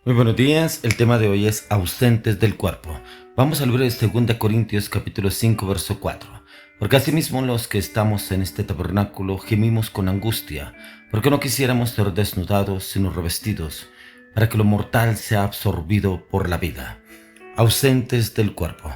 Muy buenos días, el tema de hoy es ausentes del cuerpo. Vamos al libro de 2 Corintios capítulo 5 verso 4. Porque asimismo los que estamos en este tabernáculo gemimos con angustia, porque no quisiéramos ser desnudados sino revestidos, para que lo mortal sea absorbido por la vida. Ausentes del cuerpo.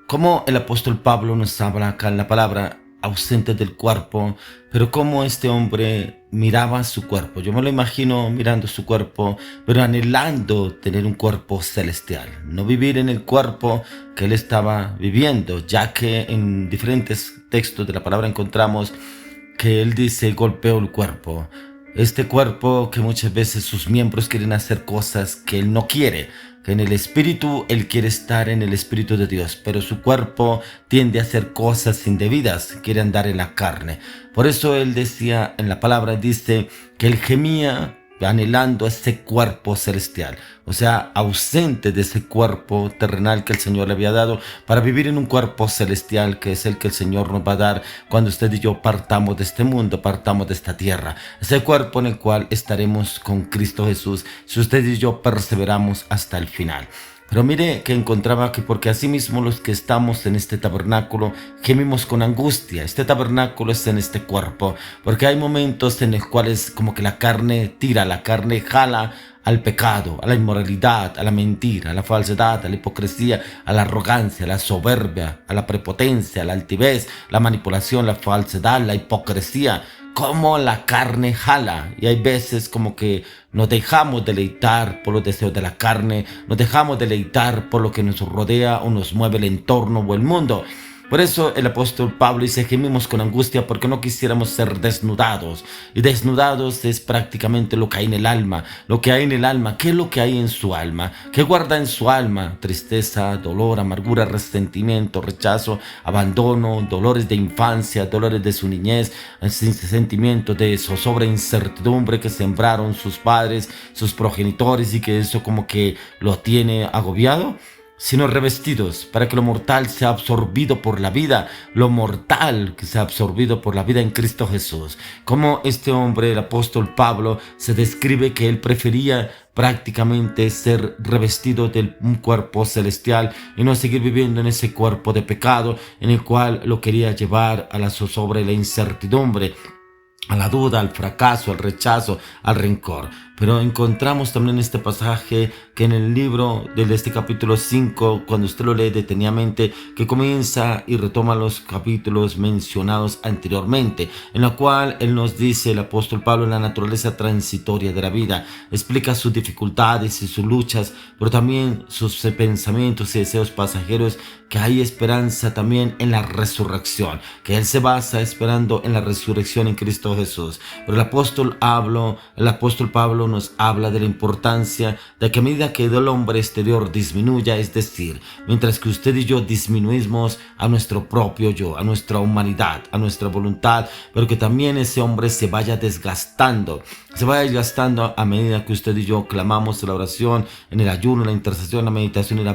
Como el apóstol Pablo nos habla acá en la palabra, ausentes del cuerpo, pero cómo este hombre miraba su cuerpo. Yo me lo imagino mirando su cuerpo, pero anhelando tener un cuerpo celestial, no vivir en el cuerpo que él estaba viviendo, ya que en diferentes textos de la palabra encontramos que él dice golpeo el cuerpo. Este cuerpo que muchas veces sus miembros quieren hacer cosas que él no quiere, que en el espíritu él quiere estar en el espíritu de Dios, pero su cuerpo tiende a hacer cosas indebidas, quiere andar en la carne. Por eso él decía en la palabra, dice que él gemía anhelando ese cuerpo celestial, o sea, ausente de ese cuerpo terrenal que el Señor le había dado para vivir en un cuerpo celestial que es el que el Señor nos va a dar cuando usted y yo partamos de este mundo, partamos de esta tierra, ese cuerpo en el cual estaremos con Cristo Jesús si usted y yo perseveramos hasta el final. Pero mire que encontraba que porque asimismo los que estamos en este tabernáculo gemimos con angustia. Este tabernáculo es en este cuerpo, porque hay momentos en los cuales como que la carne tira, la carne jala al pecado, a la inmoralidad, a la mentira, a la falsedad, a la hipocresía, a la arrogancia, a la soberbia, a la prepotencia, a la altivez, la manipulación, la falsedad, la hipocresía. Como la carne jala, y hay veces como que nos dejamos deleitar por los deseos de la carne, nos dejamos deleitar por lo que nos rodea o nos mueve el entorno o el mundo. Por eso el apóstol Pablo dice, gemimos con angustia porque no quisiéramos ser desnudados. Y desnudados es prácticamente lo que hay en el alma. Lo que hay en el alma, ¿qué es lo que hay en su alma? ¿Qué guarda en su alma? Tristeza, dolor, amargura, resentimiento, rechazo, abandono, dolores de infancia, dolores de su niñez, sentimientos de zozobra, incertidumbre que sembraron sus padres, sus progenitores y que eso como que lo tiene agobiado, sino revestidos para que lo mortal sea absorbido por la vida, lo mortal que sea absorbido por la vida en Cristo Jesús. Como este hombre, el apóstol Pablo, se describe que él prefería prácticamente ser revestido de un cuerpo celestial y no seguir viviendo en ese cuerpo de pecado en el cual lo quería llevar a la zozobra y la incertidumbre, a la duda, al fracaso, al rechazo, al rencor. Pero encontramos también en este pasaje que en el libro de este capítulo 5, cuando usted lo lee detenidamente, que comienza y retoma los capítulos mencionados anteriormente, en la cual él nos dice, el apóstol Pablo, la naturaleza transitoria de la vida, explica sus dificultades y sus luchas, pero también sus pensamientos y deseos pasajeros, que hay esperanza también en la resurrección, que él se basa esperando en la resurrección en Cristo Jesús. Pero el apóstol Pablo nos habla de la importancia de que a medida que el hombre exterior disminuya, es decir, mientras que usted y yo disminuimos a nuestro propio yo, a nuestra humanidad, a nuestra voluntad, pero que también ese hombre se vaya desgastando a medida que usted y yo clamamos la oración, en el ayuno, la intercesión, la meditación y la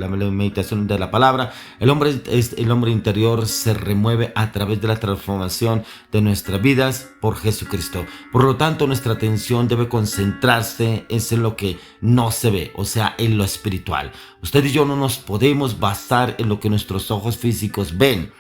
meditación de la palabra. El hombre interior se remueve a través de la transformación de nuestras vidas por Jesucristo. Por lo tanto, nuestra atención debe concentrarse en lo que no se ve, o sea, en lo espiritual. Usted y yo no nos podemos basar en lo que nuestros ojos físicos ven,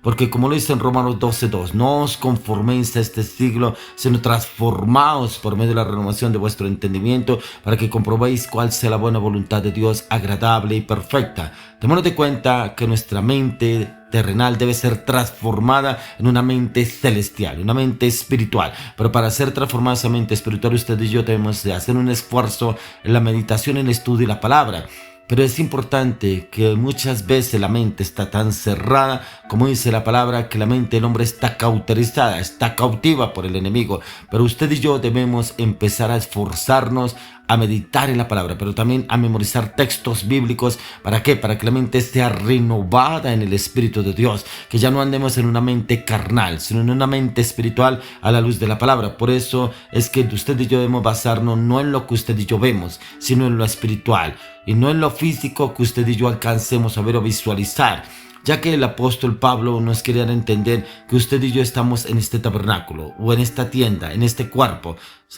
porque como lo dice en Romanos 12:2, no os conforméis a este siglo, sino transformaos por medio de la renovación de vuestro entendimiento, para que comprobéis cuál sea la buena voluntad de Dios, agradable y perfecta. Tenemos de cuenta que nuestra mente terrenal debe ser transformada en una mente celestial, una mente espiritual. Pero para ser transformada esa mente espiritual, usted y yo debemos de hacer un esfuerzo en la meditación, en el estudio y la palabra. Pero es importante que muchas veces la mente está tan cerrada, como dice la palabra, que la mente del hombre está cauterizada, está cautiva por el enemigo. Pero usted y yo debemos empezar a esforzarnos a meditar en la palabra, pero también a memorizar textos bíblicos. ¿Para qué? Para que la mente sea renovada en el Espíritu de Dios, que ya no andemos en una mente carnal, sino en una mente espiritual a la luz de la palabra. Por eso es que usted y yo debemos basarnos no en lo que usted y yo vemos, sino en lo espiritual, y no en lo físico que usted y yo alcancemos a ver o visualizar. ya que el apóstol Pablo nos quería entender que usted y yo estamos en este tabernáculo o en esta tienda, en este cuerpo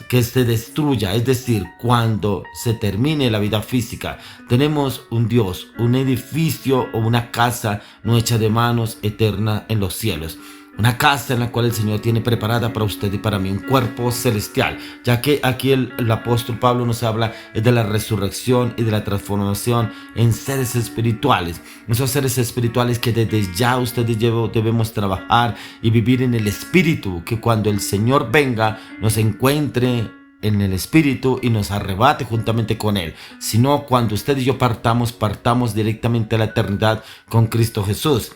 que se destruya, es decir, cuando se termine la vida física, tenemos un Dios, un edificio o una casa no hecha de manos eterna en los cielos. Una casa en la cual el Señor tiene preparada para usted y para mí, un cuerpo celestial, ya que aquí el apóstol Pablo nos habla de la resurrección y de la transformación en seres espirituales. Esos seres espirituales que desde ya usted y yo debemos trabajar y vivir en el espíritu, que cuando el Señor venga nos encuentre en el espíritu y nos arrebate juntamente con él, sino cuando usted y yo partamos directamente a la eternidad con Cristo Jesús.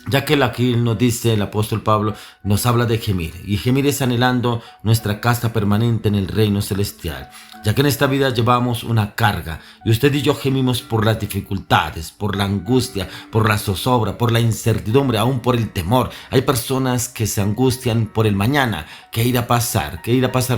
Ya que aquí nos dice el apóstol Pablo, nos habla de gemir, y gemir es anhelando nuestra casa permanente en el reino celestial, ya que en esta vida llevamos una carga, y usted y yo gemimos por las dificultades, por la angustia, por la zozobra, por la incertidumbre, aún por el temor. Hay personas que se angustian por el mañana, qué irá a pasar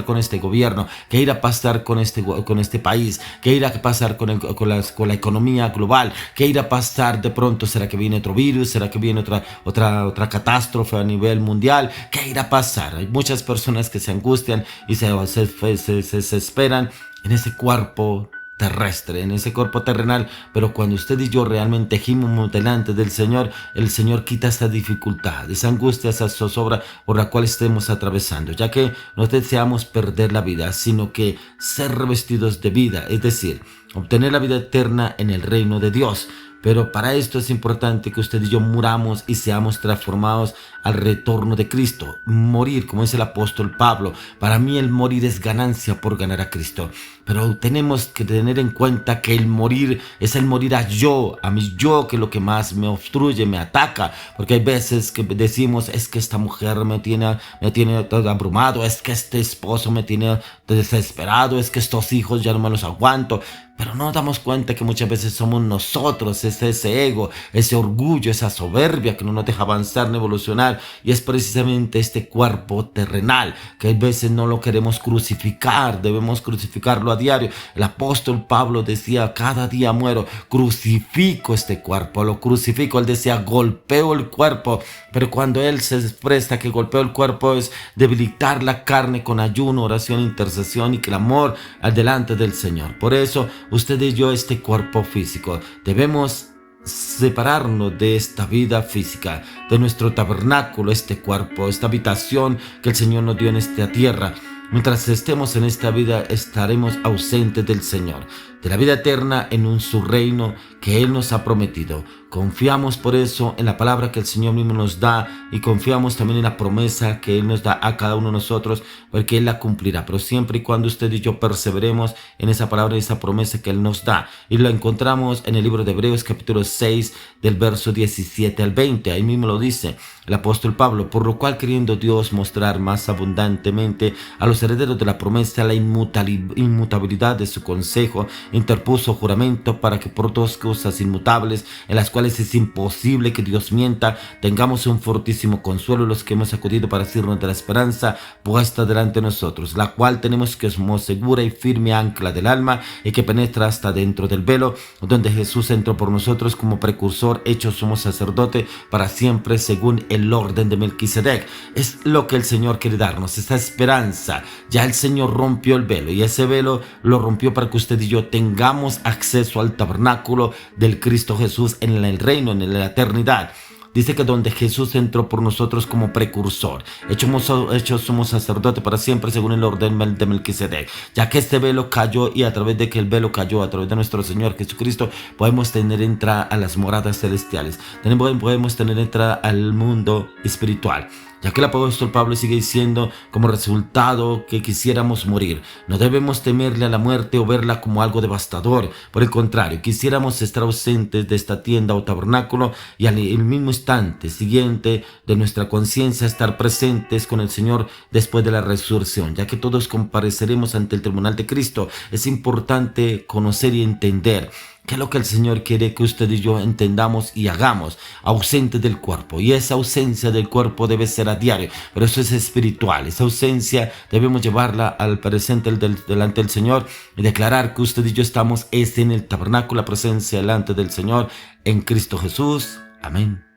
con este gobierno, qué irá a pasar con este país, qué irá a pasar con la economía global, qué irá a pasar de pronto, será que viene otro virus, será que viene otra catástrofe a nivel mundial, ¿qué irá a pasar? Hay muchas personas que se angustian y se esperan en ese cuerpo terrestre, en ese cuerpo terrenal, pero cuando usted y yo realmente gimos delante del Señor, el Señor quita esa dificultad, esa angustia, esa zozobra por la cual estemos atravesando, ya que no deseamos perder la vida, sino que ser revestidos de vida, es decir, obtener la vida eterna en el reino de Dios. Pero para esto es importante que usted y yo muramos y seamos transformados al retorno de Cristo. Morir, como dice el apóstol Pablo, para mí el morir es ganancia por ganar a Cristo. Pero tenemos que tener en cuenta que el morir es el morir a mi yo, que es lo que más me obstruye, me ataca. Porque hay veces que decimos, es que esta mujer me tiene todo abrumado, es que este esposo me tiene desesperado, es que estos hijos ya no me los aguanto. Pero no nos damos cuenta que muchas veces somos nosotros, ese ego, ese orgullo, esa soberbia que no nos deja avanzar ni evolucionar. Y es precisamente este cuerpo terrenal que a veces no lo queremos crucificar, debemos crucificarlo a diario. El apóstol Pablo decía, cada día muero, crucifico este cuerpo, lo crucifico. Él decía, golpeo el cuerpo, pero cuando él se expresa que golpeo el cuerpo es debilitar la carne con ayuno, oración, intercesión y clamor al delante del Señor. Por eso usted y yo, este cuerpo físico, debemos separarnos de esta vida física, de nuestro tabernáculo, este cuerpo, esta habitación que el Señor nos dio en esta tierra. Mientras estemos en esta vida, estaremos ausentes del Señor, de la vida eterna en su reino que Él nos ha prometido. Confiamos por eso en la palabra que el Señor mismo nos da y confiamos también en la promesa que Él nos da a cada uno de nosotros, porque Él la cumplirá. Pero siempre y cuando usted y yo perseveremos en esa palabra y esa promesa que Él nos da. Y la encontramos en el libro de Hebreos capítulo 6 del verso 17 al 20. Ahí mismo lo dice el apóstol Pablo, por lo cual queriendo Dios mostrar más abundantemente a los herederos de la promesa la inmutabilidad de su consejo, interpuso juramento para que por dos cosas inmutables, en las cuales es imposible que Dios mienta, tengamos un fortísimo consuelo los que hemos acudido para asirnos de la esperanza puesta delante de nosotros, la cual tenemos que como segura y firme ancla del alma y que penetra hasta dentro del velo, donde Jesús entró por nosotros como precursor, hecho sumo sacerdote para siempre según el orden de Melquisedec. Es lo que el Señor quiere darnos, esa esperanza. Ya el Señor rompió el velo y ese velo lo rompió para que usted y yo tengamos acceso al tabernáculo del Cristo Jesús en el reino, en la eternidad. Dice que donde Jesús entró por nosotros como precursor, hecho somos sacerdote para siempre según el orden de Melquisedec, ya que este velo cayó y a través de que el velo cayó, a través de nuestro Señor Jesucristo, podemos tener entrada a las moradas celestiales, podemos tener entrada al mundo espiritual. Ya que el apóstol Pablo sigue diciendo como resultado que quisiéramos morir. No debemos temerle a la muerte o verla como algo devastador. Por el contrario, quisiéramos estar ausentes de esta tienda o tabernáculo y al mismo instante siguiente de nuestra conciencia estar presentes con el Señor después de la resurrección. Ya que todos compareceremos ante el tribunal de Cristo, es importante conocer y entender ¿qué es lo que el Señor quiere que usted y yo entendamos y hagamos? Ausente del cuerpo. Y esa ausencia del cuerpo debe ser a diario. Pero eso es espiritual. Esa ausencia debemos llevarla al presente delante del Señor y declarar que usted y yo estamos en el tabernáculo, la presencia delante del Señor en Cristo Jesús. Amén.